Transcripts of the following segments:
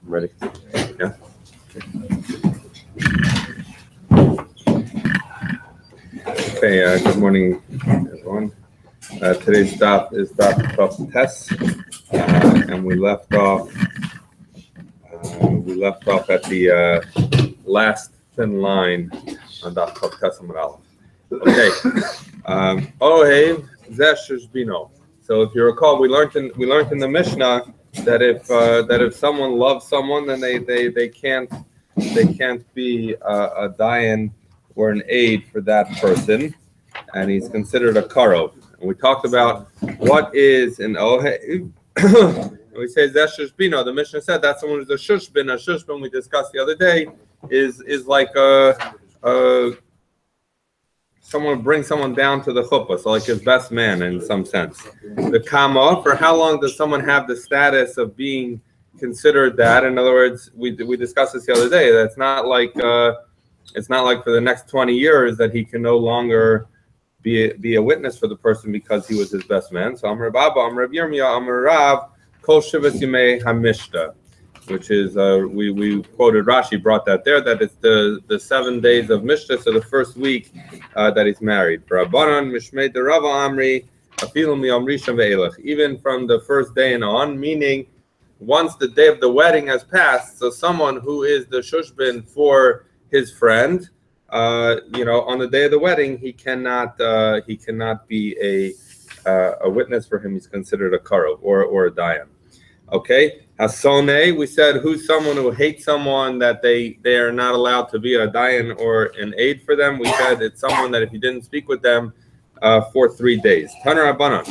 Ready? Yeah. Okay. Good morning, everyone. Today's stop is Daf Tov Tes, and we left off. At the last thin line on Daf Tov Tes Amud Aleph. Okay. Ohev Zeh Bino. So if you recall, we learned in the Mishnah that if someone loves someone, then they can't be a dayan or an aid for that person, and he's considered a karov. And we talked about what is an ohev. We say zeh bino. The Mishnah said that someone who's a shushbin. A shushbin we discussed the other day is like someone brings someone down to the chuppah, so like his best man in some sense. The kama, for how long does someone have the status of being considered that? In other words, we discussed this the other day. That's not like it's not like for the next 20 years that he can no longer be a witness for the person because he was his best man. So Amar Baba, Amar Yirmiyah, Amar Rav, Kol Shivas Yimei Hamishta, which is we quoted Rashi brought that there, that it's the 7 days of Mishta, so the first week that he's married. Rabbanan Mishmei de Rava Amri Afilu Miyom Rishon Ve'elach, even from the first day and on, meaning once the day of the wedding has passed, so someone who is the shushbin for his friend, on the day of the wedding, he cannot be a witness for him. He's considered a karov or a dayan. Okay, hasone, we said who's someone who hates someone that they are not allowed to be a dayan or an aid for them. We said it's someone that if you didn't speak with them for 3 days. Taner Rabbanan,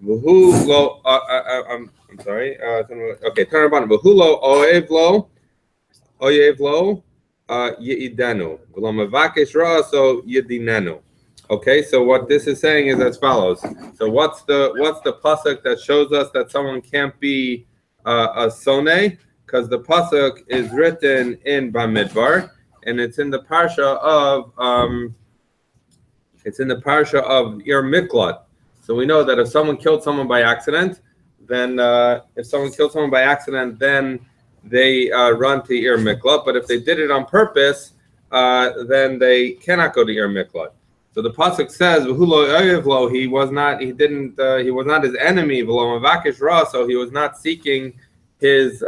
who lo? I'm sorry. Okay, Taner Rabbanan, who lo oev lo yeidanu v'lo mevakesh ra so yedinenu. Okay, so what this is saying is as follows. So what's the pasuk that shows us that someone can't be a soneh? Because the pasuk is written in Bamidbar, and it's in the parsha of Ir Miklat. So we know that if someone killed someone by accident, then they run to Ir Miklat. But if they did it on purpose, then they cannot go to Ir Miklat. So the pasuk says, he was not his enemy, so he was not seeking his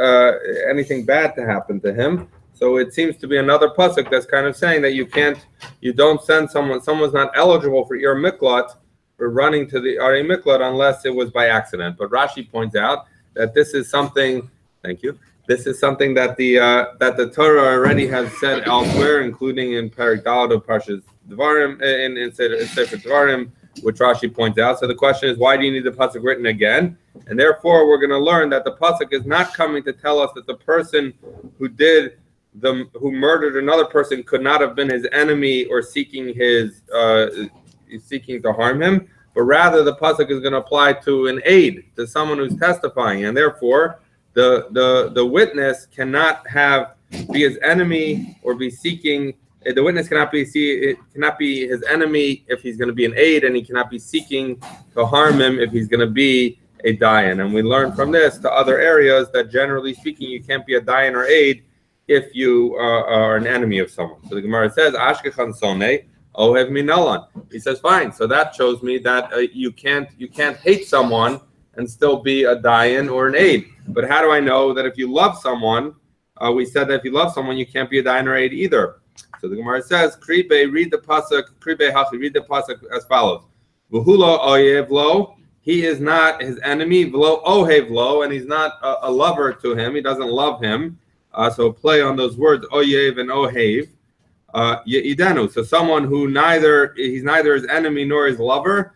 anything bad to happen to him. So it seems to be another pasuk that's kind of saying that you don't send someone's not eligible for Ir Miklat, for running to the Ir Miklat unless it was by accident. But Rashi points out that this is something. Thank you. This is something that the Torah already has said elsewhere, including in Perek Daled of Parshas Devarim, in Sefer Devarim, which Rashi points out. So the question is, why do you need the pasuk written again? And therefore, we're going to learn that the pasuk is not coming to tell us that the person who murdered another person could not have been his enemy or seeking to harm him, but rather the pasuk is going to apply to an aid, to someone who's testifying, and therefore the witness cannot be his enemy or be seeking. The witness cannot be his enemy if he's going to be an aid, and he cannot be seeking to harm him if he's going to be a dayan. And we learn from this to other areas that generally speaking, you can't be a dayan or aid if you are an enemy of someone. So the Gemara says, "Ashkechan soneh ohev minalan." He says, "Fine." So that shows me that you can't hate someone and still be a dayan or an aid. But how do I know that if you love someone? We said that if you love someone, you can't be a dayan or aid either. So the Gemara says, "Kribe, read the pasuk. Kribe hachi, read the pasuk as follows: V'hulo oyev lo, he is not his enemy. V'lo ohev lo, and he's not a lover to him. He doesn't love him. So play on those words oyev and ohev. Yeidenu. So someone who he's neither his enemy nor his lover.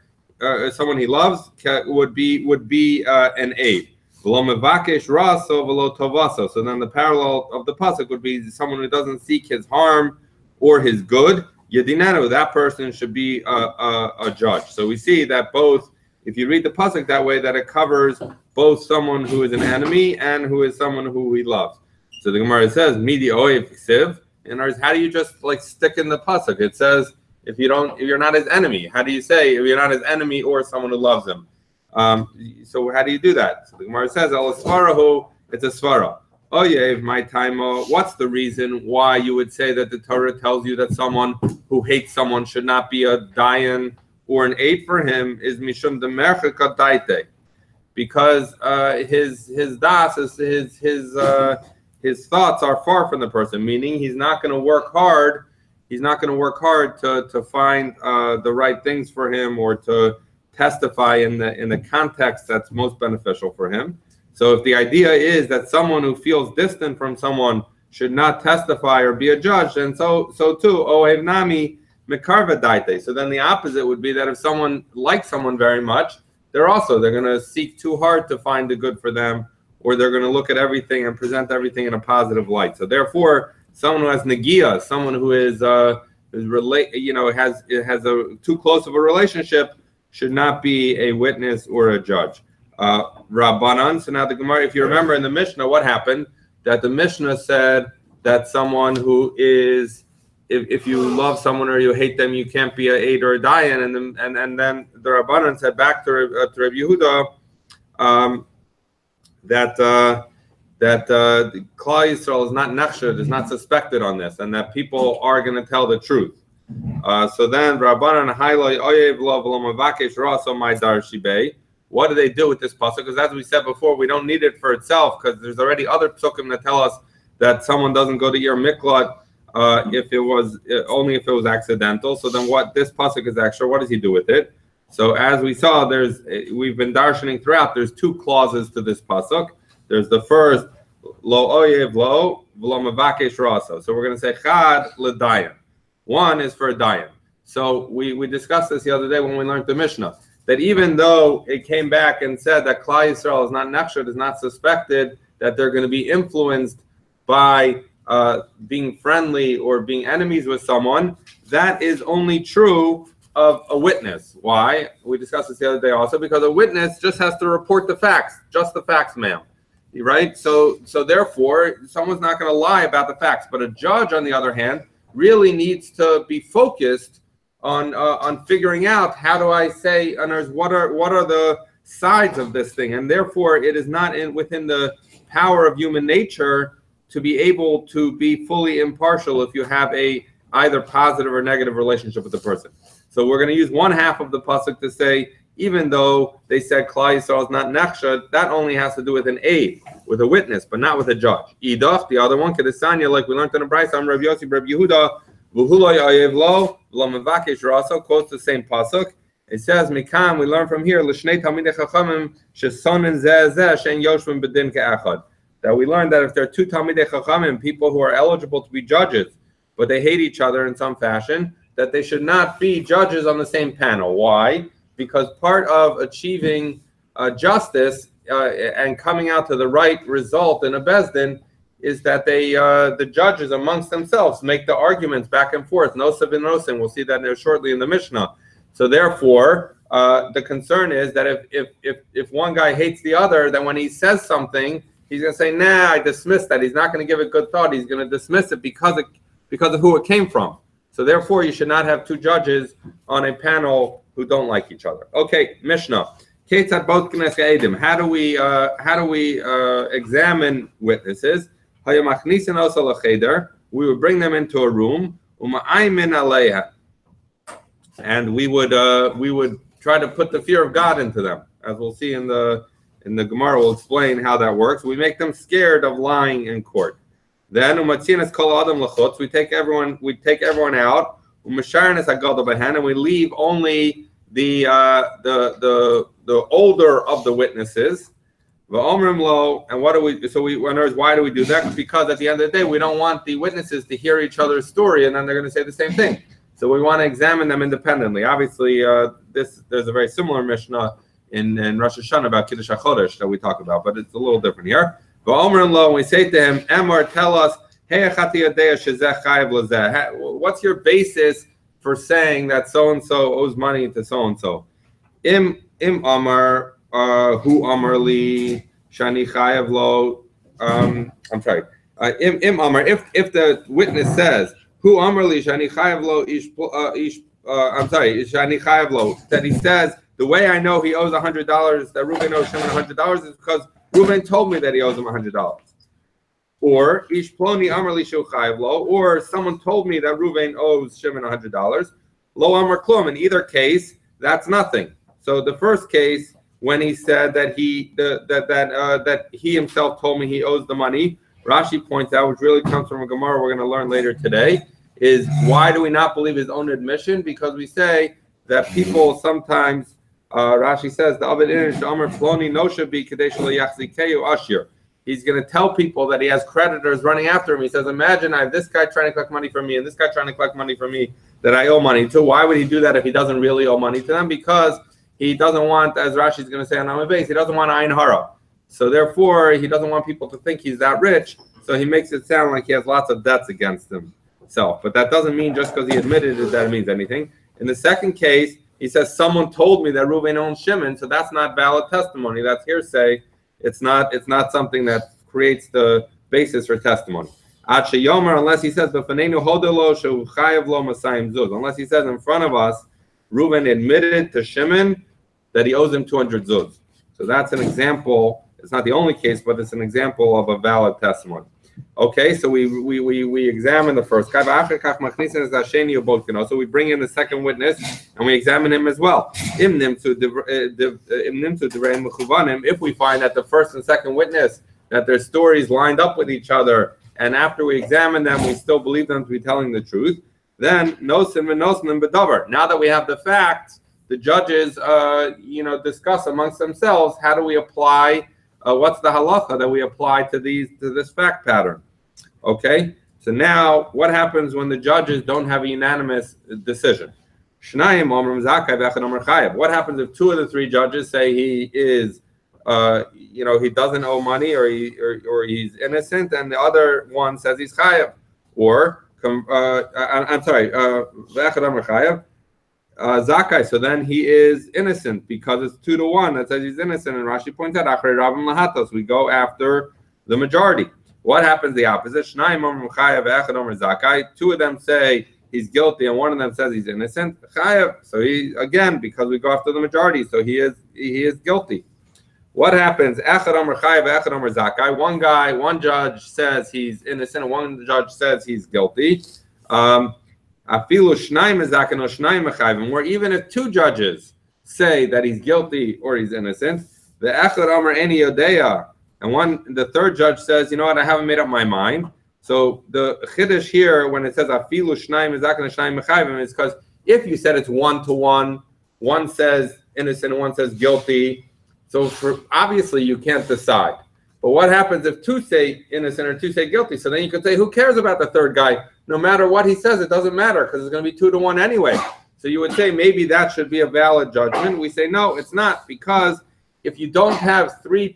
Someone he loves would be an aid. V'lo mevakesh raso v'lo tovaso. So then the parallel of the pasuk would be someone who doesn't seek his harm or his good. Yedinenu, that person should be a judge. So we see that both, if you read the pasuk that way, that it covers both someone who is an enemy and who is someone who he loves. So the Gemara says, "Midi oev siv." In other words, how do you just stick in the pasuk? It says if you're not his enemy. How do you say if you're not his enemy or someone who loves him? So how do you do that? So the Gemara says, "Al svarahu," it's a svara. Oyev, my time. What's the reason why you would say that the Torah tells you that someone who hates someone should not be a dayan or an aid for him? Is mishum demerchika daite, because his das is his thoughts are far from the person. Meaning he's not going to work hard. He's not going to work hard to find the right things for him or to testify in the context that's most beneficial for him. So if the idea is that someone who feels distant from someone should not testify or be a judge, then so too, ohev nami mekarva daite. So then the opposite would be that if someone likes someone very much, they're going to seek too hard to find the good for them, or they're going to look at everything and present everything in a positive light. So therefore, someone who has negia, someone who has a too close of a relationship, should not be a witness or a judge. Rabbanan. So now the Gemara, if you remember in the Mishnah, what happened? That the Mishnah said that someone who is, if you love someone or you hate them, you can't be an aid or a dayan. And then the Rabbanan said back to Reb Yehuda that Klal Yisrael is not nechshad, is not suspected on this, and that people are going to tell the truth. So then Rabbanan hailoi oyev lo v'lo mavakesh raso my darshibei. What do they do with this pasuk? Because as we said before, we don't need it for itself, because there's already other psukim that tell us that someone doesn't go to Ir Miklat only if it was accidental. So then what this pasuk is extra, what does he do with it? So as we saw, we've been darshaning throughout, there's two clauses to this pasuk. There's the first, lo oyev lo v'lo mavakesh raso. So we're going to say chad l'dayan. One is for a dayan. So we discussed this the other day when we learned the Mishnah, that even though it came back and said that Klal Yisrael is not nechshad, is not suspected, that they're going to be influenced by being friendly or being enemies with someone, that is only true of a witness. Why? We discussed this the other day also, because a witness just has to report the facts, just the facts, ma'am. Right? So therefore, someone's not going to lie about the facts. But a judge, on the other hand, really needs to be focused on figuring out, how do I say, and what are the sides of this thing, and therefore it is not within the power of human nature to be able to be fully impartial if you have a either positive or negative relationship with the person. So we're going to use one half of the pasuk to say, even though they said Klal Yisrael is not nechshad, that only has to do with an aid, with a witness, but not with a judge. Idach, the other one, kedesanya, like we learned in the Brayso, Rav Yossi, Rav Yehuda, v'huloi ayev lo v'lo mevakesh raso, quotes the same pasuk. It says, Mikam, we learn from here, l'shnei talmidei chachamim shesonin zeh zeh she'en yoshvim b'din ke'echad. That we learned that if there are two talmidei chachamim, people who are eligible to be judges, but they hate each other in some fashion, that they should not be judges on the same panel. Why? Because part of achieving justice and coming out to the right result in a bezdin is that the judges amongst themselves make the arguments back and forth. Nosa v'nosin. We'll see that shortly in the Mishnah. So therefore, the concern is that if one guy hates the other, then when he says something, he's going to say, "Nah, I dismiss that." He's not going to give it good thought. He's going to dismiss it because of who it came from. So therefore, you should not have two judges on a panel who don't like each other. Okay, Mishnah. How do we examine witnesses? We would bring them into a room, and we would try to put the fear of God into them. As we'll see in the Gemara, we'll explain how that works. We make them scared of lying in court. Then we take everyone out, and we leave only the older of the witnesses. And what do we? So we wonders, why do we do that? Because at the end of the day, we don't want the witnesses to hear each other's story and then they're going to say the same thing. So we want to examine them independently. Obviously, there's a very similar Mishnah in Rosh Hashanah about Kiddush HaChodesh that we talk about, but it's a little different here. When we say to him, Emor, tell us, what's your basis for saying that so-and-so owes money to so-and-so? Im Amar, hu Amar li, shani chayav lo, I'm sorry. Im Amar, if the witness says, hu Amar li, shani chayav lo, shani chayav lo, that he says, the way I know he owes $100, that Reuben owes Shimon $100 is because Reuben told me that he owes him $100. Or Ish Ploni Amar Li Shu Chayav Lo, or someone told me that Reuven owes Shimon $100. Lo Amar Klum. In either case, that's nothing. So the first case, when he said that that he himself told me he owes the money, Rashi points out, which really comes from a Gemara we're going to learn later today, is why do we not believe his own admission? Because we say that people sometimes, Rashi says, the Abed Inish Amar Ploni Nosha Bi Kadesh Lo Yachzikeyu Ashir. He's going to tell people that he has creditors running after him. He says, imagine I have this guy trying to collect money from me and this guy trying to collect money from me that I owe money to. Why would he do that if he doesn't really owe money to them? Because he doesn't want, as Rashi is going to say on Amabase, he doesn't want Ayin Hara. So therefore, he doesn't want people to think he's that rich. So he makes it sound like he has lots of debts against himself. But that doesn't mean just because he admitted it that it means anything. In the second case, he says, someone told me that Reuven owns Shimon, so that's not valid testimony. That's hearsay. It's not something that creates the basis for testimony. Unless he says, unless he says in front of us, Reuven admitted to Shimon that he owes him 200 zuz. So that's an example. It's not the only case, but it's an example of a valid testimony. Okay, so we examine the first guy. So we bring in the second witness and we examine him as well. If we find that the first and second witness, that their stories lined up with each other, and after we examine them, we still believe them to be telling the truth, then nosim and nosim bedavar. Now that we have the facts, the judges, discuss amongst themselves how do we apply. What's the halacha that we apply to this fact pattern? Okay, so now what happens when the judges don't have a unanimous decision? What happens if two of the three judges say he is, he doesn't owe money or he's innocent, and the other one says he's chayav? Or Zakai, so then he is innocent because it's 2-1 that says he's innocent, and Rashi points out Achrei Rabim Lahatos, we go after the majority. What happens the opposite? Two of them say he's guilty and one of them says he's innocent. So he, again, because we go after the majority, so he is guilty. What happens? One judge says he's innocent and one judge says he's guilty. Where even if two judges say that he's guilty or he's innocent, the the third judge says, you know what, I haven't made up my mind. So the chiddush here, when it says afilu shnaim is because if you said it's 1-1, one says innocent and one says guilty, so obviously you can't decide. But what happens if two say innocent or two say guilty? So then you could say, who cares about the third guy? No matter what he says, it doesn't matter because it's going to be 2-1 anyway. So you would say maybe that should be a valid judgment. We say, no, it's not, because if you don't have three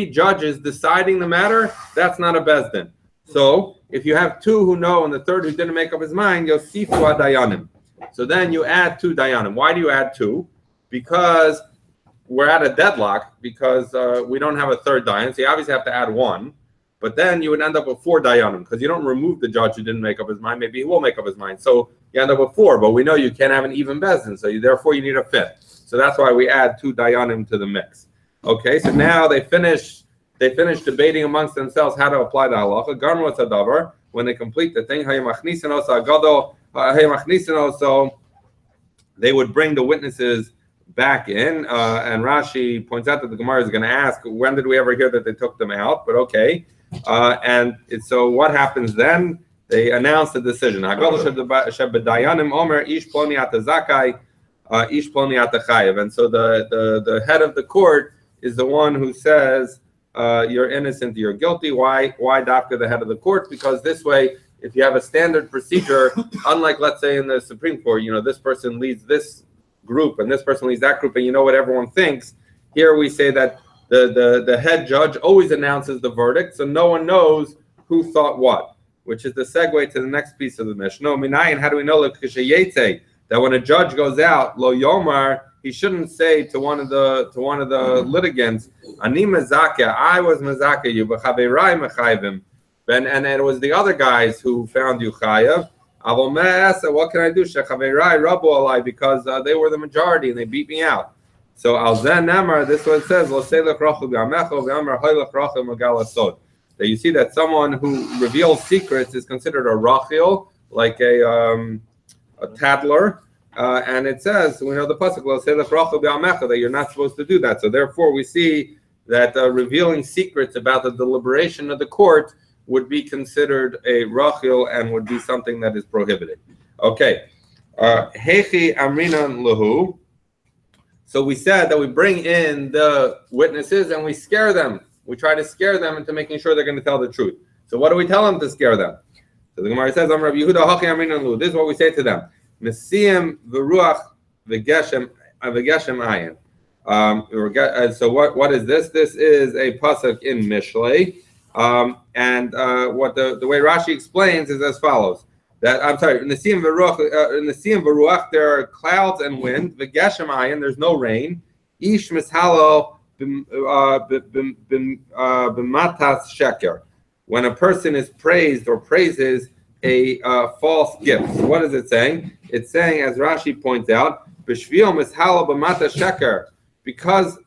judges deciding the matter, that's not a bezdin. So if you have two who know and the third who didn't make up his mind, yosifu dayanim. So then you add 2 dayanim. Why do you add 2? Because we're at a deadlock, because we don't have a third dayan. So you obviously have to add 1. But then you would end up with 4 dayanim, because you don't remove the judge who didn't make up his mind. Maybe he will make up his mind. So you end up with 4. But we know you can't have an even bezdin. So therefore you need a 5th. So that's why we add 2 dayanim to the mix. Okay, so now they finish debating amongst themselves how to apply the halacha. Garmu tzadavar, when they complete the thing, so they would bring the witnesses back in, and Rashi points out that the Gemara is going to ask, when did we ever hear that they took them out? But okay, so what happens then? They announce the decision. And so the head of the court is the one who says you're innocent, you're guilty. Why dafka the head of the court? Because this way, if you have a standard procedure, unlike, let's say, in the Supreme Court, this person leads this group and this person leads that group, and you know what everyone thinks. Here we say that the head judge always announces the verdict, so no one knows who thought what, which is the segue to the next piece of the Mishnah. Minayin, how do we know that when a judge goes out, lo yomar, he shouldn't say to one of the litigants, Ani mezakeh, I was mezakeh you, b'chaverai mechayvim, and it was the other guys who found you chayav. What can I do? Shechaverai rabu alai, because they were the majority and they beat me out. So al zen namar, this is what it says, lo selech rochu b'amecho v'amar hoylech rochu magal asod. that you see that someone who reveals secrets is considered a rachil, like a tattler. And it says, we know the pasuk will say that you're not supposed to do that. So therefore, we see that revealing secrets about the deliberation of the court would be considered a rachil and would be something that is prohibited. Okay, hechi amrinan lahu. So we said that we bring in the witnesses and we scare them. We try to scare them into making sure they're going to tell the truth. So what do we tell them to scare them? So the Gemara says, Amar Yehuda hachi amrinan lahu. This is what we say to them. Nesiyim v'ruach v'geshem ayin. So what is this? This is a pasuk in Mishlei, and what the way Rashi explains is as follows: that in the Nesiyim v'ruach there are clouds and wind. V'geshem ayin, there's no rain. Ish mishalo b'matas sheker, when a person is praised or praises a false gift. So what is it saying? It's saying, as Rashi points out, b'shvil mishalo b'matas sheker. Because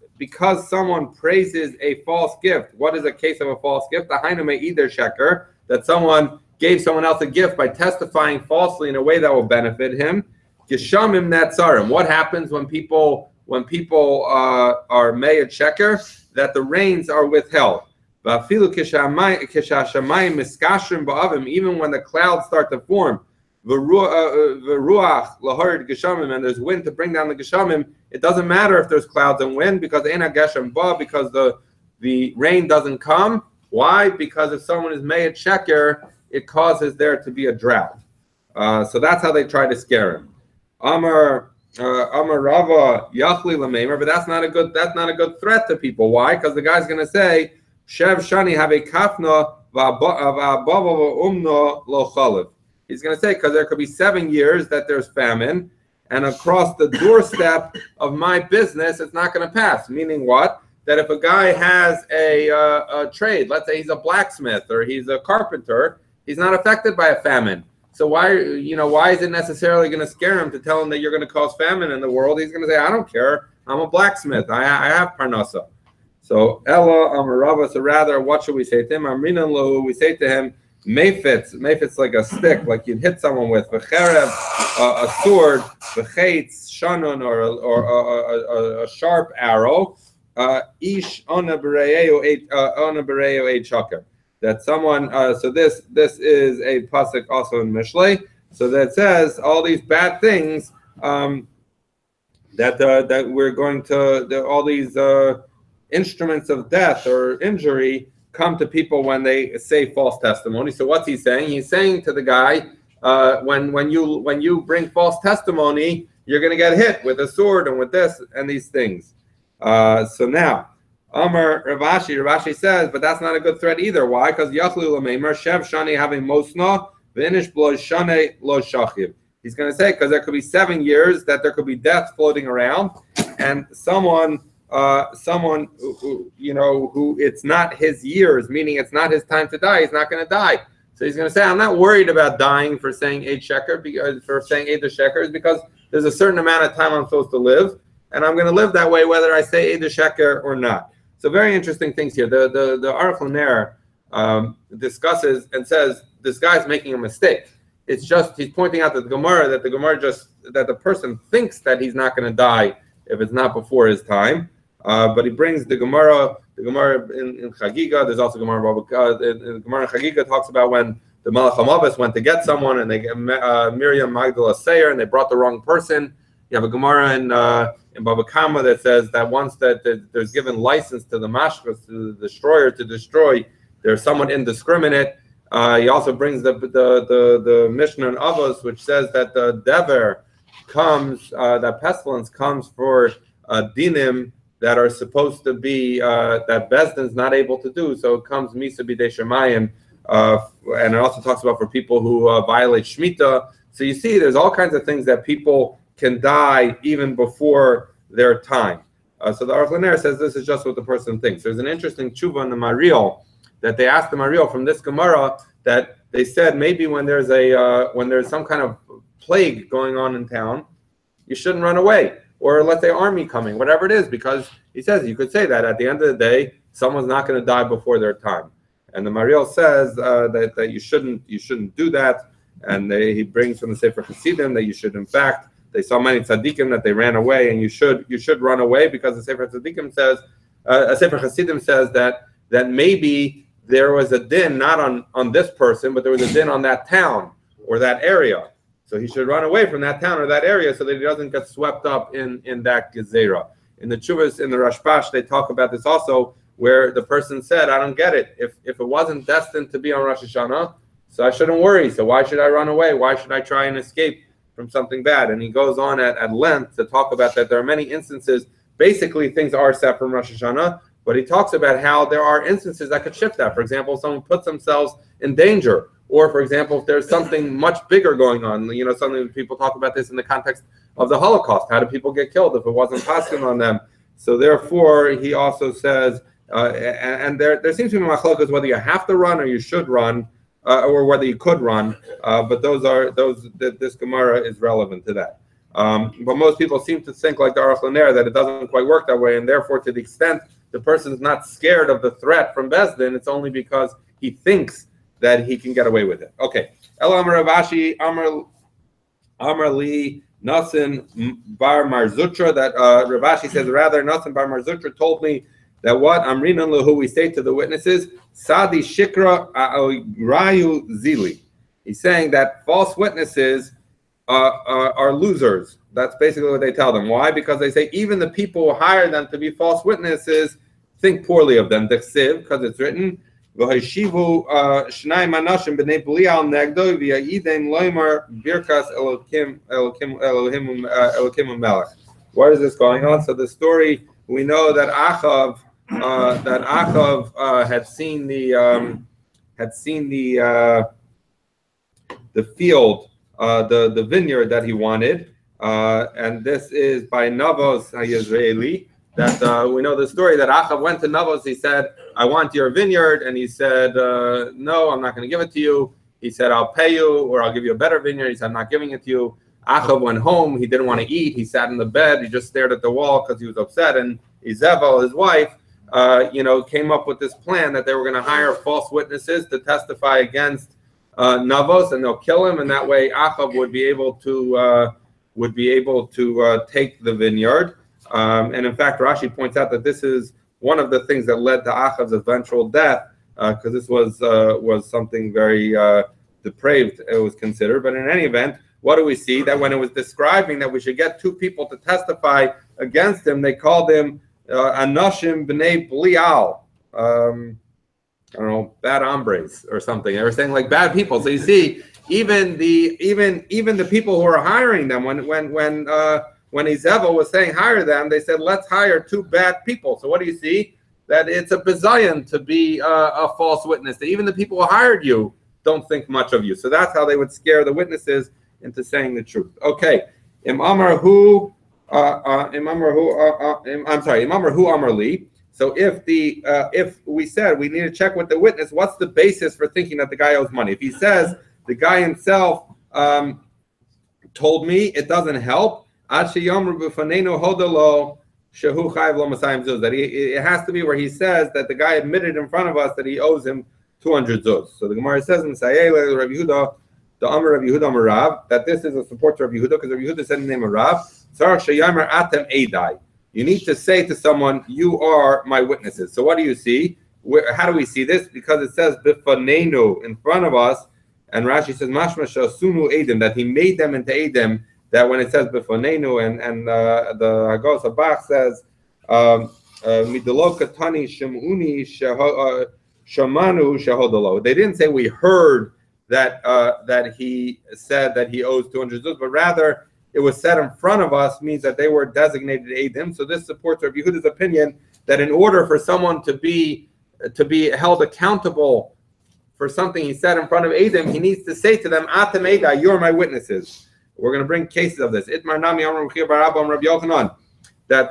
someone praises a false gift. What is a case of a false gift? The hainu me'ider sheker, that someone gave someone else a gift by testifying falsely in a way that will benefit him. Geshamim netzarim. What happens when people are me'id sheker? That the rains are withheld. Even when the clouds start to form, and there's wind to bring down the geshamim, it doesn't matter if there's clouds and wind, because because the rain doesn't come. Why? Because if someone is me'ed sheker, it causes there to be a drought. So that's how they try to scare him. Amar Rava Yachli Lamemer, but that's not a good threat to people. Why? Because the guy's going to say, Shev Shani have a kafna umno lo chalev. He's going to say, because there could be 7 years that there's famine, and across the doorstep of my business, it's not going to pass. Meaning what? That if a guy has a trade, let's say he's a blacksmith or he's a carpenter, he's not affected by a famine. So why is it necessarily going to scare him to tell him that you're going to cause famine in the world? He's going to say, I don't care. I'm a blacksmith. I have parnasa. So Ella Amarava. So rather, what should we say to him? Amrinan lahu. We say to him, Mayfit's like a stick, like you'd hit someone with. V'cherev, a sword. V'cheitz, shanun, or a sharp arrow. Ish ona bereyeu eight shaker. That someone. So this is a pasuk also in Mishlei. So that says all these bad things that we're going to all these instruments of death or injury come to people when they say false testimony. So what's he saying? He's saying to the guy, when you bring false testimony, you're going to get hit with a sword and with this and these things. So now, Amar Ravashi says, but that's not a good threat either. Why? Because Yachlu Lamemer Shev Shani having Mosna Vinish Blo Shane Lo Shachib. He's going to say because there could be 7 years that there could be death floating around, and someone who it's not his years, meaning it's not his time to die, he's not going to die. So he's going to say, I'm not worried about dying for saying 8 sheker, because because there's a certain amount of time I'm supposed to live, and I'm going to live that way whether I say 8 sheker or not. So very interesting things here. The Aruch LaNer discusses and says this guy's making a mistake. It's just he's pointing out that the person thinks that he's not going to die if it's not before his time. But he brings the Gemara in Chagiga. There's also Gemara in Gemara in Chagiga talks about when the Malach HaMavis went to get someone, and they get Miriam Magdala Sayer, and they brought the wrong person. You have a Gemara in Baba Kama that says that once that there's given license to the mashkas, to the destroyer, to destroy, there's someone indiscriminate. He also brings the Mishnah in Avos, which says that the dever comes, that pestilence comes for dinim that are supposed to be that Bezdin's not able to do. So it comes misa b'dei shemayim, and it also talks about for people who violate shmita. So you see, there's all kinds of things that people can die even before their time. So the Aruch LaNer says this is just what the person thinks. There's an interesting tshuva in the Mariel that they asked the Mariel from this Gemara, that they said maybe when there's some kind of plague going on in town, you shouldn't run away, or let's say army coming, whatever it is, because he says you could say that at the end of the day, someone's not going to die before their time. And the Mariel says that you shouldn't do that. And he brings from the Sefer Hasidim that you should, in fact, they saw many tzaddikim that they ran away, and you should run away, because the Sefer Tzaddikim says, Sefer Hasidim says that maybe there was a din not on this person, but there was a din on that town or that area. So he should run away from that town or that area so that he doesn't get swept up in that gezerah. In the Chuvas, in the Rashbash, they talk about this also, where the person said, I don't get it. If it wasn't destined to be on Rosh Hashanah, so I shouldn't worry. So why should I run away? Why should I try and escape from something bad? And he goes on at length to talk about that there are many instances, basically things are set from Rosh Hashanah, but he talks about how there are instances that could shift that. For example, if someone puts themselves in danger, or for example, if there's something much bigger going on, something people talk about this in the context of the Holocaust. How do people get killed if it wasn't passing on them? So therefore, he also says, and there seems to be machlokas whether you have to run or you should run, or whether you could run. But this Gemara is relevant to that. But most people seem to think, like the Aruch LaNer, that it doesn't quite work that way, and therefore, to the extent the person is not scared of the threat from Bezdin, it's only because he thinks that he can get away with it. Okay. El Amar Ravashi Amar Li Nasan Bar Marzutra. That Ravashi says, rather, Nasan Bar Marzutra told me that what Amrinan Lahu, we say to the witnesses, Sadi Shikra Rayu Zili. He's saying that false witnesses are losers. That's basically what they tell them. Why? Because they say even the people who hire them to be false witnesses think poorly of them. Dechsiv, because it's written, V'hashivu shnai manashim b'nei Belial negdo v'ya'idem loymar birkas Elokim Melech. What is this going on? So the story, we know that Achav had seen the field, the vineyard that he wanted, and this is by Navos HaYisraeli. That we know the story that Achav went to Navos. He said, "I want your vineyard," and he said, "No, I'm not going to give it to you." He said, "I'll pay you, or I'll give you a better vineyard." He said, "I'm not giving it to you." Achav went home. He didn't want to eat. He sat in the bed. He just stared at the wall because he was upset. And Izebel, his wife, came up with this plan that they were going to hire false witnesses to testify against Navos, and they'll kill him, and that way Achav would be able to take the vineyard. And in fact, Rashi points out that this is one of the things that led to Achav's eventual death, because this was something very depraved, it was considered. But in any event, what do we see? That when it was describing that we should get two people to testify against him, they called him Anashim B'nei Belial. I don't know, bad hombres or something. They were saying like bad people. So you see, even the people who are hiring them, when Izebel was saying hire them, they said let's hire two bad people. So what do you see? That it's a bizayon to be a false witness. That even the people who hired you don't think much of you. So that's how they would scare the witnesses into saying the truth. Okay, Imam Hu Amar Li. So if we said we need to check with the witness, what's the basis for thinking that the guy owes money? If he says the guy himself told me, it doesn't help. That it has to be where he says that the guy admitted in front of us that he owes him 200 zuz. So the Gemara says in Sayele Rabbi Yehuda, the Amar Rabbi Yehuda Amar Rav, that this is a support to Rabbi Yehuda because Rabbi Yehuda said in the name of Rav, Tzarach sheyamer atem eidai. You need to say to someone, "You are my witnesses." So what do you see? How do we see this? Because it says bifanenu, in front of us, and Rashi says mashma shasunu edim, that he made them into edim. That when it says bifanenu, and the Hagos Habach says midalo katani shemuni shamanu shahodalo. They didn't say we heard that he said that he owes 200 zuz, but rather it was said in front of us, means that they were designated Eidim. So this supports Rabbi Yehuda's opinion that in order for someone to be held accountable for something he said in front of Eidim, he needs to say to them, Atem Eidai, you're my witnesses. We're going to bring cases of this. Itmar Nami Amar Rabbi Yochanan. That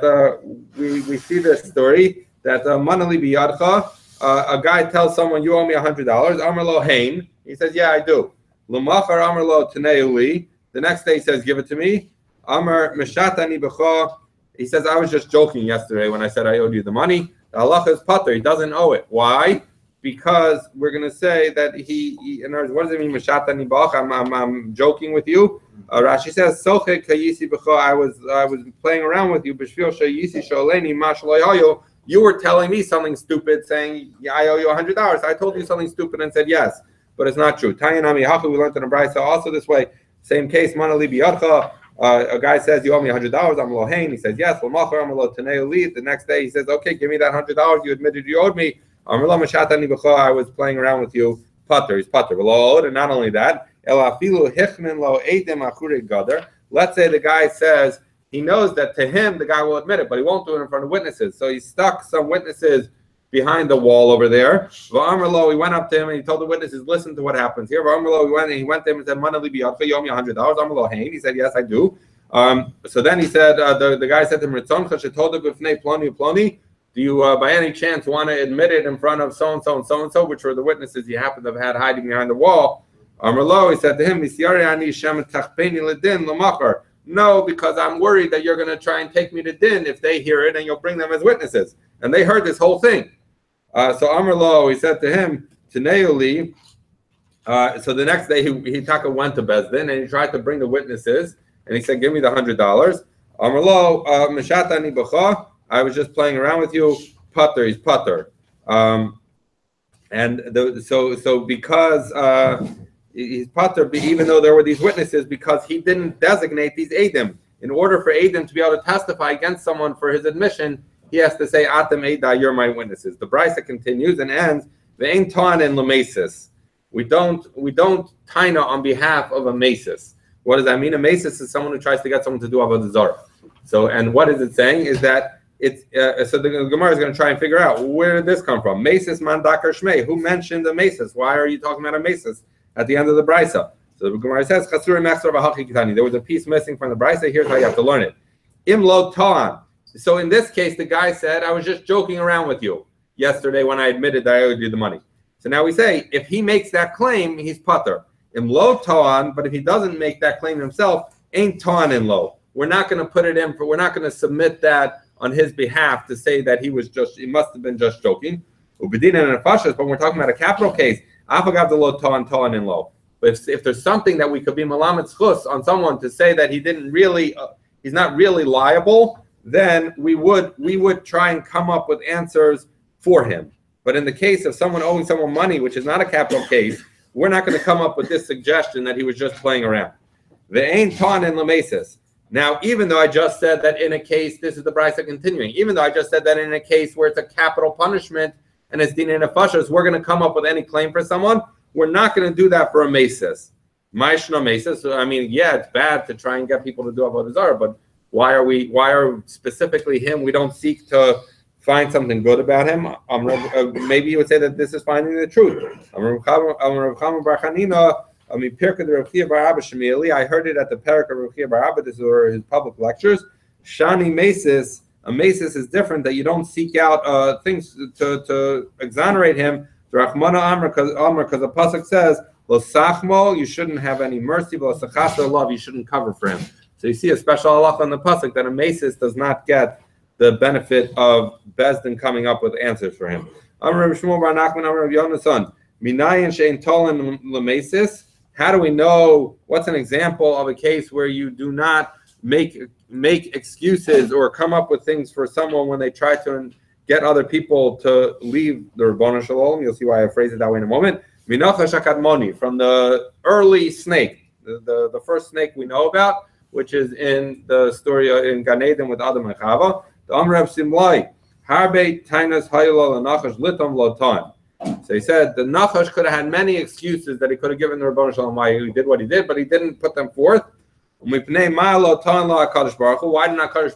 we see this story that Manali Biyadcha, a guy tells someone, you owe me $100. Amar Lo Hain. He says, yeah, I do. L'machar Amar Lo Taneuli. The next day he says, give it to me. Amar Meshatani B'cha. He says, I was just joking yesterday when I said I owed you the money. The halacha is pater. He doesn't owe it. Why? because we're going to say that he in other words, what does it mean? I'm joking with you. Rashi says, I was playing around with you. You were telling me something stupid, saying, yeah, I owe you $100. I told you something stupid and said yes, but it's not true. We learned in a brayso also this way. Same case, a guy says, you owe me $100. I'm lohain. He says, yes. The next day he says, okay, give me that $100. You admitted you owed me. I was playing around with you. Pater, he's pater. And not only that, let's say the guy says, he knows that to him, the guy will admit it, but he won't do it in front of witnesses. So he stuck some witnesses behind the wall over there. He went up to him and he told the witnesses, listen to what happens here. He went to him and said, you owe me $100. He said, yes, I do. So then he said, the guy said to him, do you by any chance want to admit it in front of so-and-so and so-and-so, which were the witnesses he happened to have had hiding behind the wall? He said to him, no, because I'm worried that you're going to try and take me to din if they hear it and you'll bring them as witnesses. And they heard this whole thing. So Amr Lo, he said to him, Taneuli. So the next day he went to Bezdin and he tried to bring the witnesses and he said, give me the $100. Amr Lo, Meshatani B'cha, I was just playing around with you. Putter, he's putter. So because he's pater, even though there were these witnesses, because he didn't designate these Eidim. In order for Eidim to be able to testify against someone for his admission, he has to say, Atem Eidah, you're my witnesses. The brisa continues and ends, Ve'ein ta'an in l'mesis. We don't taina on behalf of a mesis. What does that mean? A mesis is someone who tries to get someone to do avodah zarah. So, and what is it saying is that it's so the Gemara is going to try and figure out, where did this come from? Mesis man dakar shmei. Who mentioned a mesis? Why are you talking about a mesis at the end of the brisa? So the Gemara says, there was a piece missing from the brisa. Here's how you have to learn it. Im lo ta'an. So in this case, the guy said, I was just joking around with you yesterday when I admitted that I owed you the money. So now we say, if he makes that claim, he's pater. Im lo ta'an, but if he doesn't make that claim himself, ain't ta'an in lo. We're not going to put it in, we're not going to submit that on his behalf to say that he must have been just joking. But we're talking about a capital case. Afagav the lo ta'an in lo. But if there's something that we could be malamet schus on someone to say that he didn't really, he's not really liable, then we would try and come up with answers for him. But in the case of someone owing someone money, which is not a capital case, we're not going to come up with this suggestion that he was just playing around. Ve'ein ta'an in lamesis. Now, even though I just said that in a case, this is the brisa continuing, even though I just said that in a case where it's a capital punishment and it's din nefashos, we're going to come up with any claim for someone. We're not going to do that for a mesis. Ma'ishna mesis. So, I mean, yeah, it's bad to try and get people to do avodah zarah, but why are specifically him? We don't seek to find something good about him. Maybe you would say that this is finding the truth. I heard it at the Parak of Rav Chia Bar Abba. This were his public lectures. Shani mesis. A mesis is different, that you don't seek out things to exonerate him. Rachmana Amr, because the pasuk says, "Lo sachmo," you shouldn't have any mercy. Lo sachasa love, you shouldn't cover for him. So you see a special halach on the pasuk that a mesis does not get the benefit of Bezdin coming up with answers for him. Amr Rav Shmuel Bar Nachman, Amr Rav Yonasan, minayin shein tolen lemesis. How do we know? What's an example of a case where you do not make excuses or come up with things for someone when they try to get other people to leave the Rabbanu Shalom? You'll see why I phrase it that way in a moment. Minacha shakadmoni, from the early snake, the first snake we know about, which is in the story in Gan Eden with Adam and Chava. The Amr Rav Simlai, harbe tainas hayolol nachash litam lotan. So he said the Nachash could have had many excuses that he could have given the Rabbanu Shalom why he did what he did, but he didn't put them forth. Why didn't HaKadosh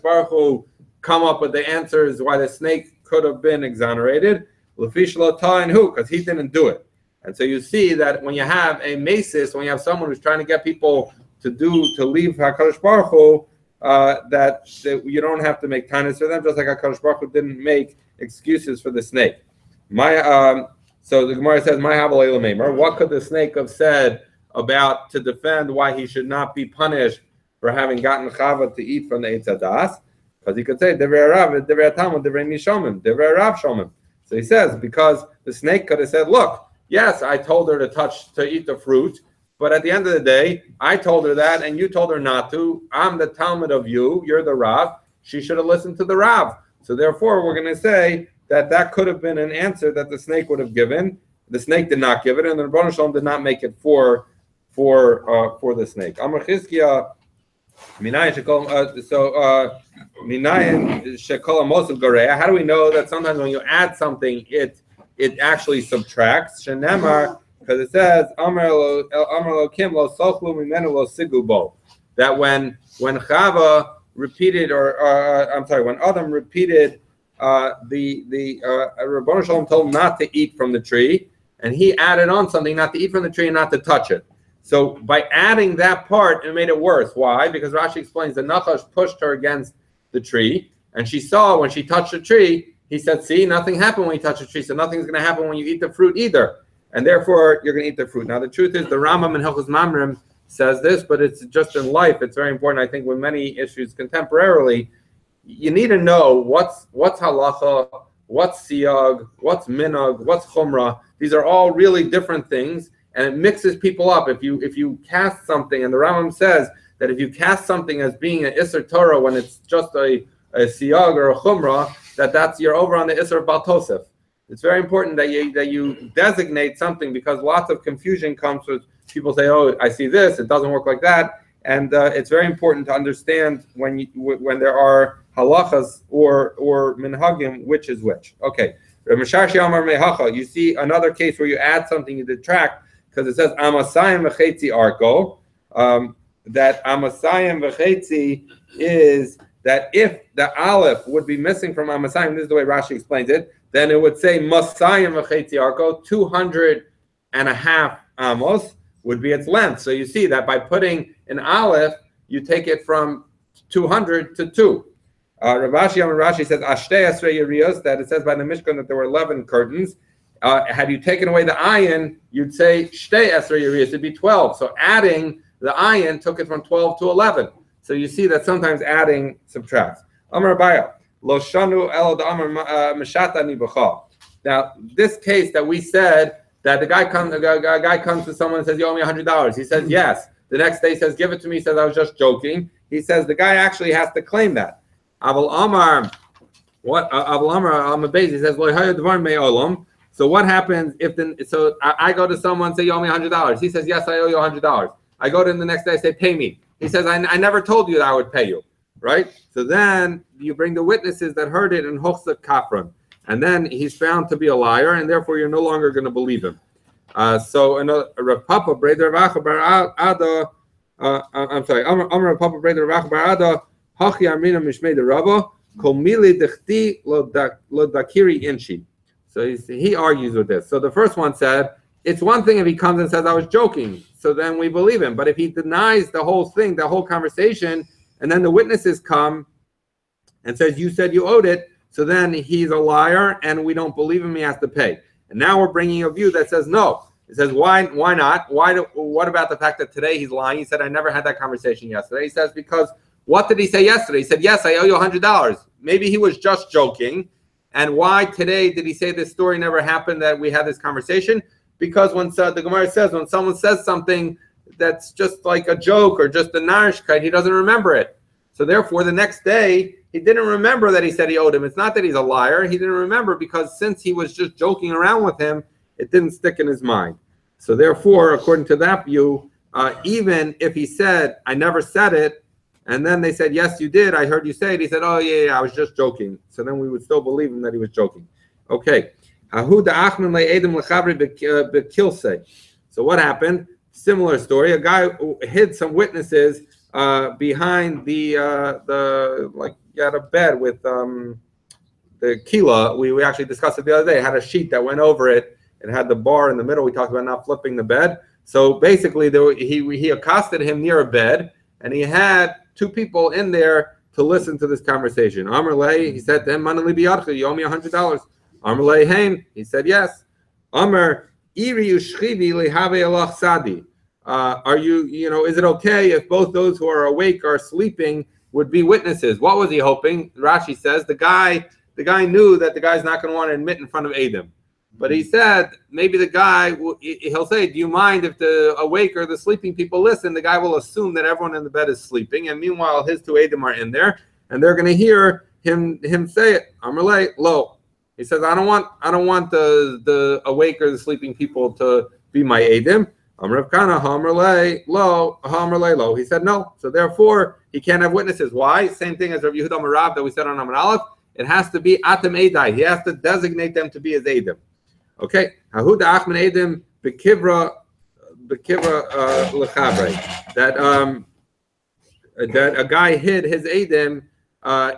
Baruch Hu come up with the answers why the snake could have been exonerated? Because he didn't do it. And so you see that when you have a mesis, when you have someone who's trying to get people to leave HaKadosh Baruch Hu, that you don't have to make kindness for them, just like HaKadosh Baruch Hu didn't make excuses for the snake. So the Gemara says, what could the snake have said about to defend why he should not be punished for having gotten Chava to eat from the Eitz Hadas? Because he could say, so So he says, because the snake could have said, look, yes, I told her to eat the fruit, but at the end of the day, I told her that, and you told her not to. I'm the Talmud of you. You're the Rav. She should have listened to the Rav. So therefore, we're going to say that could have been an answer that the snake would have given. The snake did not give it, and the Rebbeinu Shalom did not make it for the snake. Amar Chizkiya, minayin shekol mosel goreya. How do we know that sometimes when you add something, it actually subtracts? Shenemar, because it says Amar Elokim lo sochlu mimenu lo sigu bo. That when Chava repeated, when Adam repeated, the Rebbeinu Shalom told him not to eat from the tree, and he added on something, not to eat from the tree and not to touch it. So by adding that part, it made it worse. Why? Because Rashi explains the Nachash pushed her against the tree, and she saw when she touched the tree, he said, see, nothing happened when you touch the tree, so nothing's going to happen when you eat the fruit either. And therefore, you're going to eat the fruit. Now, the truth is, the Rambam in Hilchos Mamrim says this, but it's just in life. It's very important, I think, with many issues contemporarily. You need to know what's halacha, what's siyag, what's minag, what's chumrah. These are all really different things, and it mixes people up. If you cast something, and the Rambam says that if you cast something as being an Isser Torah when it's just a siyag or a chumrah, that's you're over on the Isser of Baal Tosef. It's very important that you designate something, because lots of confusion comes with people say, oh, I see this, it doesn't work like that. And it's very important to understand when there are halachas or minhagim, which is which. Okay. You see another case where you add something, you detract, because it says amasayim v'chetzi arko. That amasayim v'chetzi is that if the aleph would be missing from amasayim, this is the way Rashi explains it, then it would say masayim v'chetzi arko, 200.5 amos would be its length. So you see that by putting an aleph, you take it from 200 to 2. Rashi says ashtei esrei yeriyos, that it says by the Mishkan that there were 11 curtains. Had you taken away the ayin, you'd say shtei esrei yeriyos, it'd be 12. So adding the ayin took it from 12 to 11. So you see that sometimes adding subtracts. Amar Abaya, lo shanu el amar meshatani b'cha. Now this case that we said that the guy comes to someone and says, you owe me $100. He says yes. The next day he says, give it to me. He says, I was just joking. He says the guy actually has to claim that. Aval Amar, what? Aval Amar Amabez, he says, so what happens if I go to someone and say, you owe me $100. He says, yes, I owe you $100. I go to him the next day, I say, pay me. He says, I never told you that I would pay you, right? So then you bring the witnesses that heard it in Hochzak Kafran. And then he's found to be a liar, and therefore you're no longer going to believe him. So Rav Papa Breder Rav Bar Ada, I'm sorry, Amar Rav Papa Breder Rav Bar Ada, Hachi Amrina Mishmei de Rabba, Kol Mili Dechti Lo Dakiri Inchi. So he argues with this. So the first one said, it's one thing if he comes and says, I was joking, so then we believe him. But if he denies the whole thing, the whole conversation, and then the witnesses come and says, you said you owed it, so then he's a liar, and we don't believe him. He has to pay. And now we're bringing a view that says no. It says why not? What about the fact that today he's lying? He said I never had that conversation yesterday. He says because what did he say yesterday? He said yes, I owe you $100. Maybe he was just joking. And why today did he say this story never happened? That we had this conversation because when the Gemara says when someone says something that's just like a joke or just a narishkeit, he doesn't remember it. So therefore, the next day. He didn't remember that he said he owed him. It's not that he's a liar. He didn't remember because since he was just joking around with him, it didn't stick in his mind. So therefore, according to that view, even if he said, I never said it, and then they said, yes, you did, I heard you say it, he said, oh, yeah, I was just joking. So then we would still believe him that he was joking. Okay. So what happened? Similar story. A guy hid some witnesses behind the you had a bed with the kila. We actually discussed it the other day. It had a sheet that went over it. It had the bar in the middle. We talked about not flipping the bed. So basically, he accosted him near a bed, and he had two people in there to listen to this conversation. Amar Lei, he said to him, "Manali biyadcha, you owe me $100." Amar Lei Hain, he said yes. Amar Iri ushchivi lehave alach sadi. Are you is it okay if both those who are awake or sleeping would be witnesses? What was he hoping? Rashi says the guy the guy knew that the guy's not going to want to admit in front of Adam. But he said, maybe the guy, he'll say, do you mind if the awake or the sleeping people listen? The guy will assume that everyone in the bed is sleeping. And meanwhile, his two Adam are in there. And they're going to hear him say it. Amrlei, lo. He says, I don't want the awake or the sleeping people to be my Adam. Amrav Kana, Amrlei, lo. He said, no. So therefore, he can't have witnesses. Why? Same thing as Rav Yehuda Marav that we said on Amar Aleph. It has to be Atam Edai. He has to designate them to be his Adam. Okay, Hahuda Achman Edim Bekivra Lechabre. That a guy hid his Edim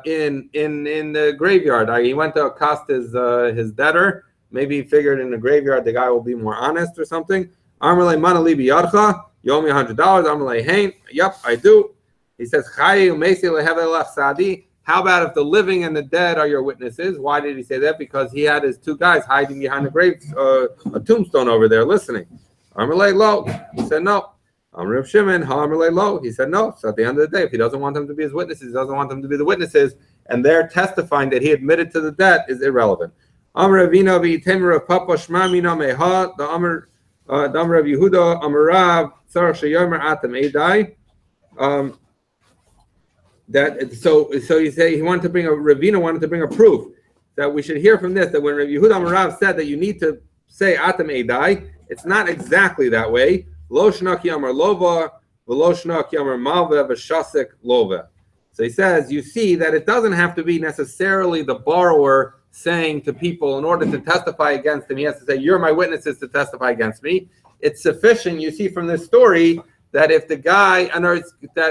in the graveyard. He went to accost his debtor. Maybe he figured in the graveyard the guy will be more honest or something. Amrlei Mana Libi Yadcha. You owe me $100. Amrlei Hain. Yep, I do. He says Chayi Umesi Lehevelach Sadi. How about if the living and the dead are your witnesses? Why did he say that? Because he had his two guys hiding behind a grave, a tombstone over there listening. Amrlei lo. He said no. Amr Shimon, Amrlei lo. He said no. So at the end of the day, if he doesn't want them to be his witnesses, he doesn't want them to be the witnesses, and they're testifying that he admitted to the debt is irrelevant. Amr Avina v'Temer of Papa Shma Mina Meha. The Amr of Yehuda Amarav Tzarach Sheyomer Atam Edai. So you say Ravina wanted to bring a proof that we should hear from this, that when Rav Yehuda Amarav said that you need to say Atam Edai, it's not exactly that way. Lo shna ki amar lova, v'lo shna ki amar malva v'shasek lova. So he says, you see that it doesn't have to be necessarily the borrower saying to people in order to testify against him, he has to say, you're my witnesses to testify against me. It's sufficient, you see from this story, that if the guy,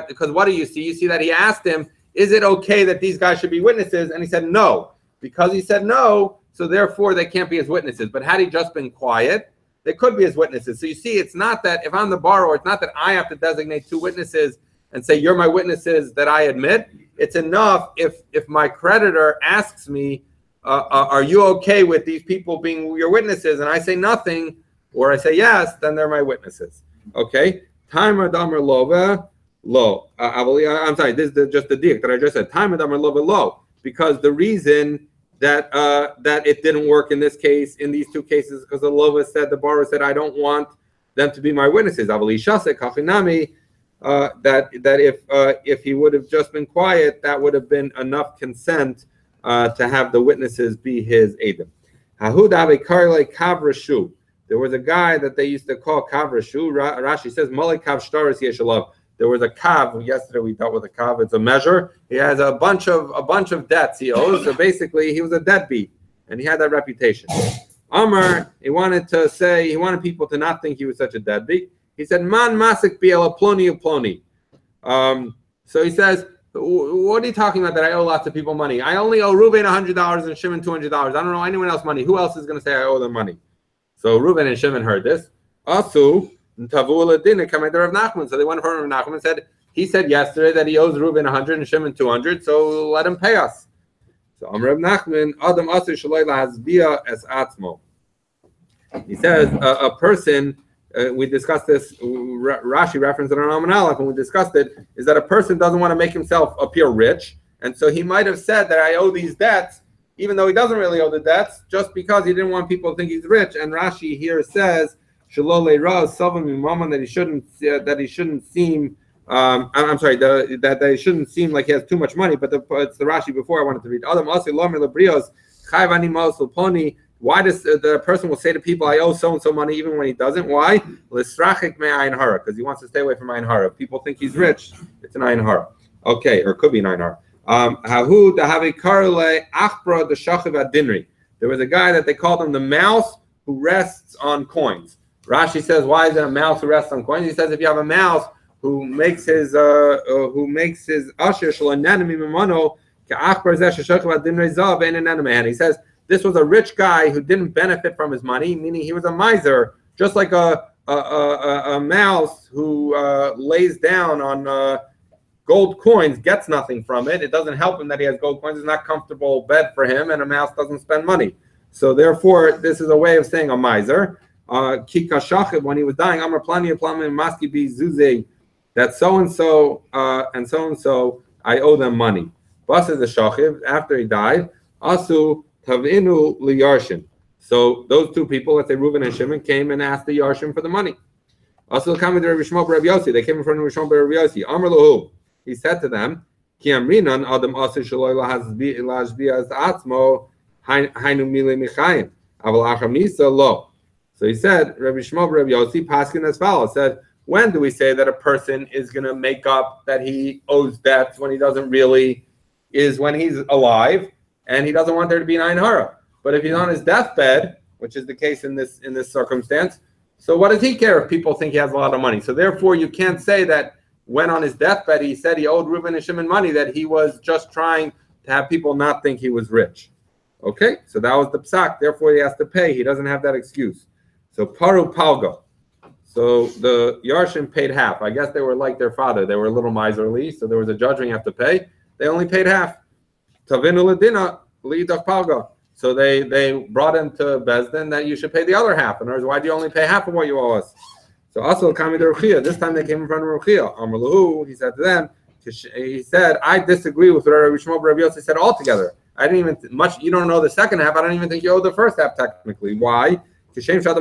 because what do you see? You see that he asked him, is it okay that these guys should be witnesses? And he said no. Because he said no, so therefore they can't be his witnesses. But had he just been quiet, they could be his witnesses. So you see, it's not that if I'm the borrower, it's not that I have to designate two witnesses and say, you're my witnesses that I admit. It's enough if my creditor asks me, are you okay with these people being your witnesses? And I say nothing, or I say yes, then they're my witnesses. Okay? Timer damer lova low. I'm sorry. This is just the diak that I just said. Timer damer lova low, because the reason that it didn't work in this case, in these two cases, because the borrower said, I don't want them to be my witnesses. That if he would have just been quiet, that would have been enough consent to have the witnesses be his Adam. There was a guy that they used to call Kavrashu. Rashi says, Malik Kav Shtaris Yeshalav. There was a Kav. Yesterday we dealt with a Kav. It's a measure. He has a bunch of debts he owes. So basically, he was a deadbeat, and he had that reputation. Amar, he wanted people to not think he was such a deadbeat. He said, Man Masik Biela Ploni Ploni. So he says, what are you talking about that I owe lots of people money? I only owe Reuven $100 and Shimon $200. I don't know anyone else money. Who else is going to say I owe them money? So Reuven and Shimon heard this. Asu Tavula Din come to Rav Nachman. So they went from Rav Nachman and said, he said yesterday that he owes Reuven 100 and Shimon 200, so let him pay us. So Rav Nachman, Adam Asu Shalayla Hasbia as Atzmo. He says a person, we discussed this, Rashi referenced it on Amar Aleph, and we discussed it, is that a person doesn't want to make himself appear rich, and so he might have said that I owe these debts, even though he doesn't really owe the debts, just because he didn't want people to think he's rich. And Rashi here says, Shalole Raz, that he shouldn't seem, that he shouldn't seem like he has too much money, but it's the Rashi before I wanted to read. Why does the person will say to people, I owe so-and-so money even when he doesn't? Why? Because he wants to stay away from Ayin Hara. If people think he's rich, it's an Ayin Hara. Okay, or it could be an Ayin Hara. There was a guy that they called him the mouse who rests on coins. Rashi says, why is it a mouse who rests on coins? He says, if you have a mouse who makes his usher and he says this was a rich guy who didn't benefit from his money, meaning he was a miser, just like a mouse who lays down on gold coins gets nothing from it. It doesn't help him that he has gold coins. It's not a comfortable bed for him, and a mouse doesn't spend money. So therefore, this is a way of saying a miser. Kika Shachib, when he was dying, Amar Plani Plami Maski Bi Zuze, that so and so, I owe them money. Bas is a Shachib after he died. Asu tavinu liyarshin. So those two people, let's say Reuben and Shimon, came and asked the Yarshim for the money. Also, coming to Rabbi Shmuel Rabbi Yossi, they came in front of Rabbi Shmuel Rabbi Yossi. Amar lahu, he said to them, Ki amrinan adam asu shaloi lahazbias atzmo hainu mile michayim aval achamisa lo. So he said, Rabbi Shmuel Rabbi Yossi paskin as follows. Said, when do we say that a person is going to make up that he owes debts when he doesn't really? Is when he's alive and he doesn't want there to be an ayin hara. But if he's on his deathbed, which is the case in this circumstance, so what does he care if people think he has a lot of money? So therefore, you can't say that when on his deathbed he said he owed Reuben and Shimon money, that he was just trying to have people not think he was rich. Okay, so that was the psak. Therefore, he has to pay. He doesn't have that excuse. So paru palgo. So the Yarshim paid half. I guess they were like their father. They were a little miserly, so there was a judgment you have to pay. They only paid half. Tavinu ledina liidach palgo. So they brought him to Bezdin that you should pay the other half. In other words, why do you only pay half of what you owe us? So also Kami de Ruchia. This time they came in front of Ruchia. Amar lahu, he said to them, he said, I disagree with what Rabbi Shmuel Rabbi Yossi said altogether. I didn't even much. You don't know the second half. I don't even think you owe the first half technically. Why? He says, because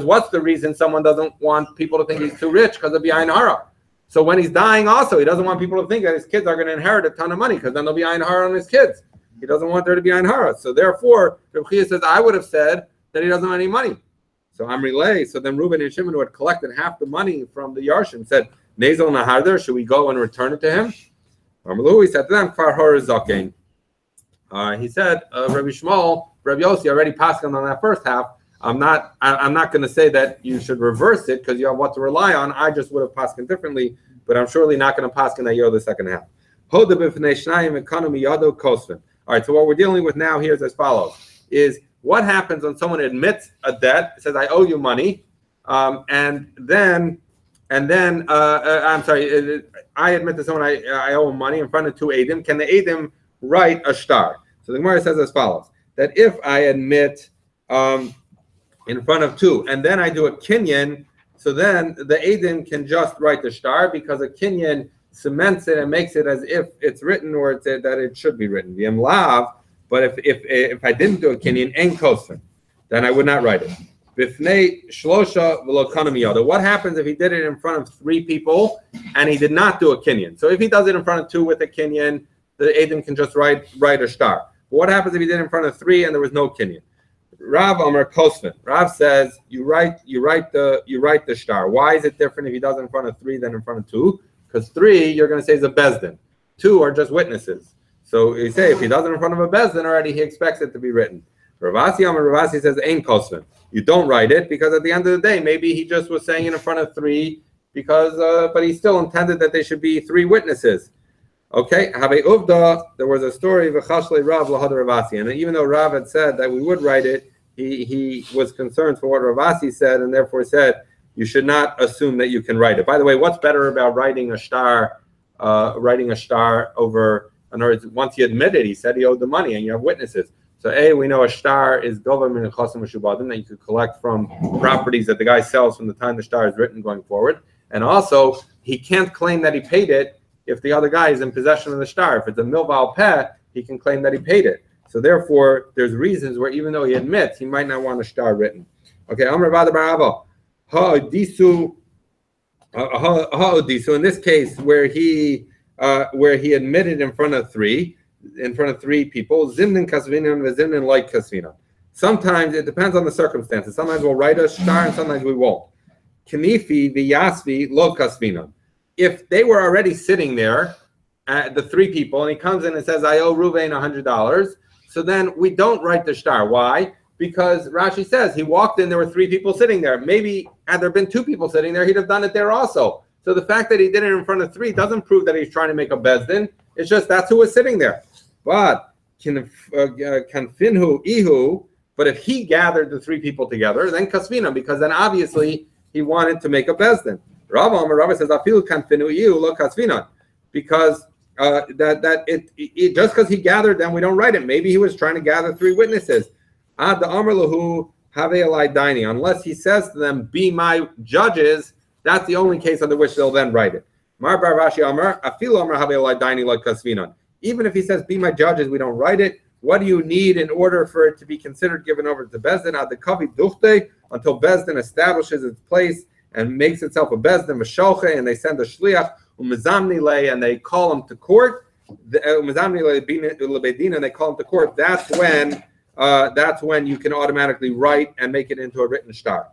what's the reason someone doesn't want people to think he's too rich? Because of the ayin hara. So when he's dying also, he doesn't want people to think that his kids are going to inherit a ton of money, because then there'll be ayin hara on his kids. He doesn't want there to be ayin hara. So therefore, Reb Chia says, I would have said that he doesn't want any money. So I'm relay. So then Reuben and Shimon, who had collected half the money from the Yarshim, said, Nezel Naharder, should we go and return it to him? He said to them, Kfar Hor Zakein. He said, Rabbi Shmuel, Rabbi Yossi already passed on that first half. I'm not going to say that you should reverse it because you have what to rely on. I just would have passed differently, but I'm surely not going to pass that you owe the second half. All right, so what we're dealing with now here is as follows: is what happens when someone admits a debt, says I owe you money, and then I'm sorry, I admit to someone I owe him money in front of two Eidim. Can the Eidim write a shtar? So the Gemara says as follows: that if I admit in front of two, and then I do a kinyan, so then the Eidim can just write the shtar, because a kinyan cements it and makes it as if it's written, or it's that it should be written. The lav, but if I didn't do a kinyan, en kosen, then I would not write it. Bifnei shlosha v'lo kana miyada. What happens if he did it in front of three people and he did not do a kinyan? So if he does it in front of two with a kinyan, the Eidim can just write a shtar. But what happens if he did it in front of three and there was no kinyan? Rav Amar Kosvin. Rav says you write the shtar. Why is it different if he does it in front of three than in front of two? Because three you're going to say is a bezdin. Two are just witnesses. So you say if he does it in front of a bezdin already, he expects it to be written. Ravasi Amar Ravasi says ain Kosvin. You don't write it because at the end of the day maybe he just was saying it in front of three because but he still intended that they should be three witnesses. Okay, Have Uvda, there was a story of Chashle Rav Lahad Ravasi, and even though Rav had said that we would write it, he was concerned for what Ravasi said, and therefore said you should not assume that you can write it. By the way, what's better about writing a shtar over? In other words, once he admitted, he said he owed the money, and you have witnesses. So we know a shtar is dover min chasim mishubadim, that you could collect from properties that the guy sells from the time the shtar is written going forward, and also he can't claim that he paid it if the other guy is in possession of the shtar. If it's a milval peh, he can claim that he paid it. So therefore, there's reasons where even though he admits, he might not want a shtar written. Okay, Amr Bada Barava. Ha'odisu. In this case, where he admitted in front of three people, Zimnin Kasvinan, Zimnin like Kasvinan. Sometimes it depends on the circumstances. Sometimes we'll write a shtar and sometimes we won't. Kanifi v'yasvi lo Kasvinan. If they were already sitting there, the three people, and he comes in and says, I owe Ruvain $100, so then we don't write the shtar. Why? Because Rashi says he walked in, there were three people sitting there. Maybe had there been two people sitting there, he'd have done it there also. So the fact that he did it in front of three doesn't prove that he's trying to make a bezdin. It's just that's who was sitting there. But can finhu ihu, but if he gathered the three people together, then kasvina, because then obviously he wanted to make a bezdin. Rava says, "Afilu kan finu ihu lo kasvina," because it just because he gathered them, we don't write it. Maybe he was trying to gather three witnesses. Ad the amar lahu have alai daini. Unless he says to them, "Be my judges," that's the only case under which they'll then write it. Mar bar Rashi amar afilu amar have alai daini like kasvina. even if he says, be my judges, we don't write it. What do you need in order for it to be considered given over to Bezdin? Ad kavi duchte, until Bezdin establishes its place and makes itself a Bezdin, Mashoche, and they send a shliach, umizamni, and they call him to court. And they call him to court. That's when you can automatically write and make it into a written shtar.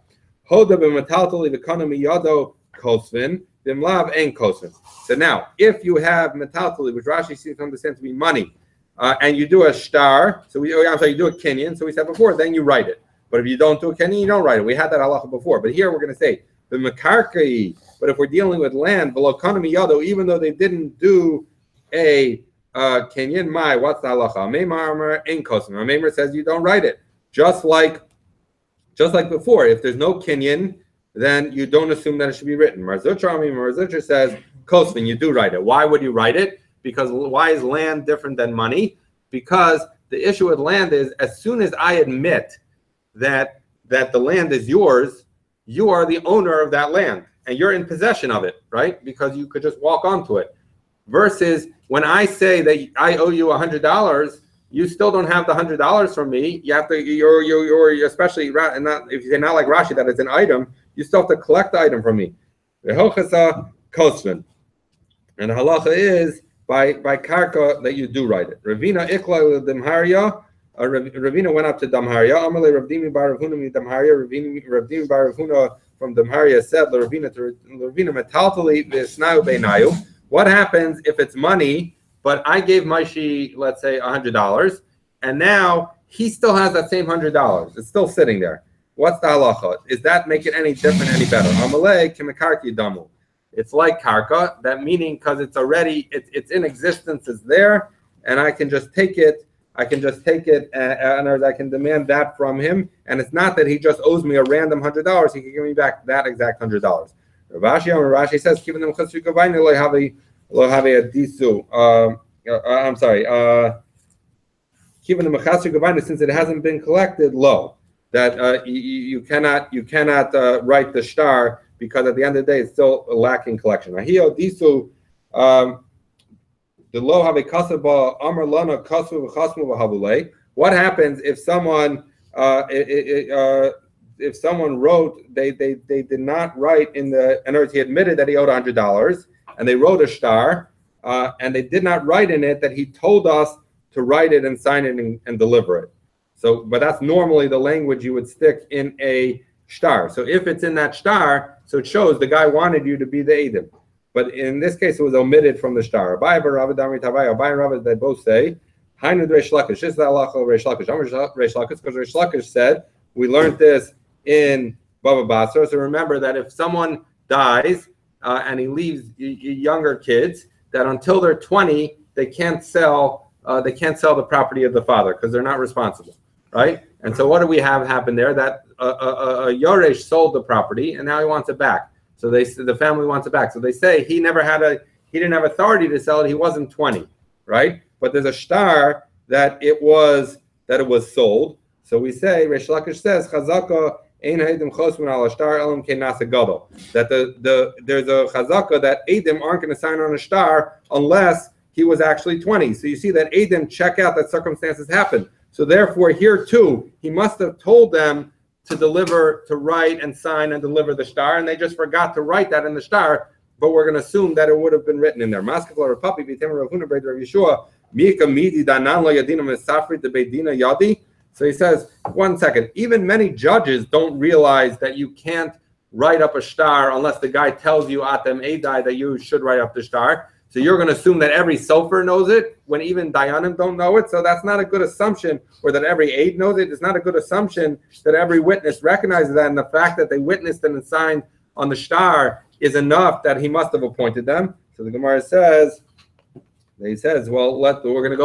Hoda b'metaltali v'kanami yado kosvin b'mlav ein kosvin. So now, if you have metaltali, which Rashi seems to understand to be money, and you do a shtar, you do a kinyan. So we said before, then you write it. But if you don't do a kinyan, you don't write it. We had that halacha before. But here we're going to say the mekarkai. But if we're dealing with land, below kanami yado, even though they didn't do a kinyan mai, what's the halacha? Meimar ein kosvin. Meimar says you don't write it. Just like before, if there's no kinyan, then you don't assume that it should be written. Marzutra says kosvin, you do write it. Why would you write it? Because why is land different than money? Because the issue with land is, as soon as I admit that the land is yours, you are the owner of that land and you're in possession of it, right? Because you could just walk onto it. Versus when I say that I owe you $100, you still don't have the $100 from me. You have to, you're especially not if you say not like Rashi that it's an item, you still have to collect the item from me. The Hochasa Kosvin. And the halacha is by karka that you do write it. Ravina ikla Damharya. Ravina went up to Damharya. Amalei Ravdimi bar Ravuna mi Damharya. Ravdimi bar Ravuna from Damharya said, Ravina metaltali v'snayu beinayu. What happens if it's money, but I gave Maishi, let's say, $100, and now he still has that same $100. It's still sitting there. What's the halacha? Is that make it any different, any better? Amalei kimekarki damu. It's like karka, that meaning because it's already, it's in existence, it's there, and I can just take it, and I can demand that from him, and it's not that he just owes me a random $100, he can give me back that exact $100. Rashi says, I'm sorry, since it hasn't been collected, low. That you cannot write the shtar, because at the end of the day, it's still lacking collection. The lo have a kasaba amar lana kasu v'chasmu v'havulei. What happens if someone wrote they did not write in the, in other words, he admitted that he owed $100 and they wrote a shtar and they did not write in it that he told us to write it and sign it and deliver it. So, but that's normally the language you would stick in a shtar. So if it's in that shtar, so it shows the guy wanted you to be the Eidim. But in this case, it was omitted from the shtar. Abai and Rav, they both say, Hainu Reish Lakish. This is the halacha of Reish Lakish. Reish Lakish, because Reish Lakish said, we learned this in Bava Basra. So remember that if someone dies and he leaves younger kids, that until they're 20, they can't sell the property of the father because they're not responsible, right? And so what do we have happen there? That a Yoresh sold the property and now he wants it back. So the family wants it back. So they say he didn't have authority to sell it. He wasn't 20, right? But there's a shtar that it was sold. So we say Reish Lakish says Chazaka ein Eidim chosmin al shtar elam kein nasa gadol. That there's a Chazaka that Eidim aren't going to sign on a shtar unless he was actually 20. So you see that Eidim check out that circumstances happened. So therefore, here too, he must have told them to write and sign and deliver the shtar, and they just forgot to write that in the shtar. But we're going to assume that it would have been written in there. So he says, 1 second. Even many judges don't realize that you can't write up a shtar unless the guy tells you atem edai that you should write up the shtar. So you're going to assume that every sofer knows it when even dayanim don't know it. So that's not a good assumption, or that every aid knows it. It's not a good assumption that every witness recognizes that. And the fact that they witnessed and signed on the shtar is enough that he must have appointed them. So the Gemara says, well, we're going to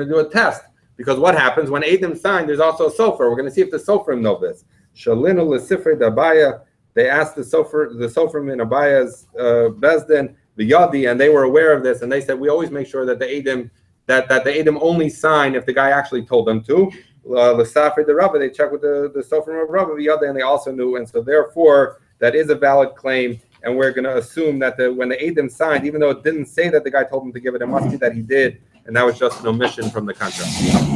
do a test, because what happens when Eidim sign? There's also a sofer. We're going to see if the soferim know this. Shalinu l'sifrei d'Abaya. They asked the soferim in Abaya's Bezdin. The Yadi, and they were aware of this, and they said we always make sure that the Eidim only sign if the guy actually told them to. The Safri the Rabba, they check with the Sofrim of Rabba the Yadi, and they also knew, and so therefore that is a valid claim, and we're going to assume that when the Eidim signed, even though it didn't say that the guy told him to give it, it must be that he did and that was just an omission from the contract.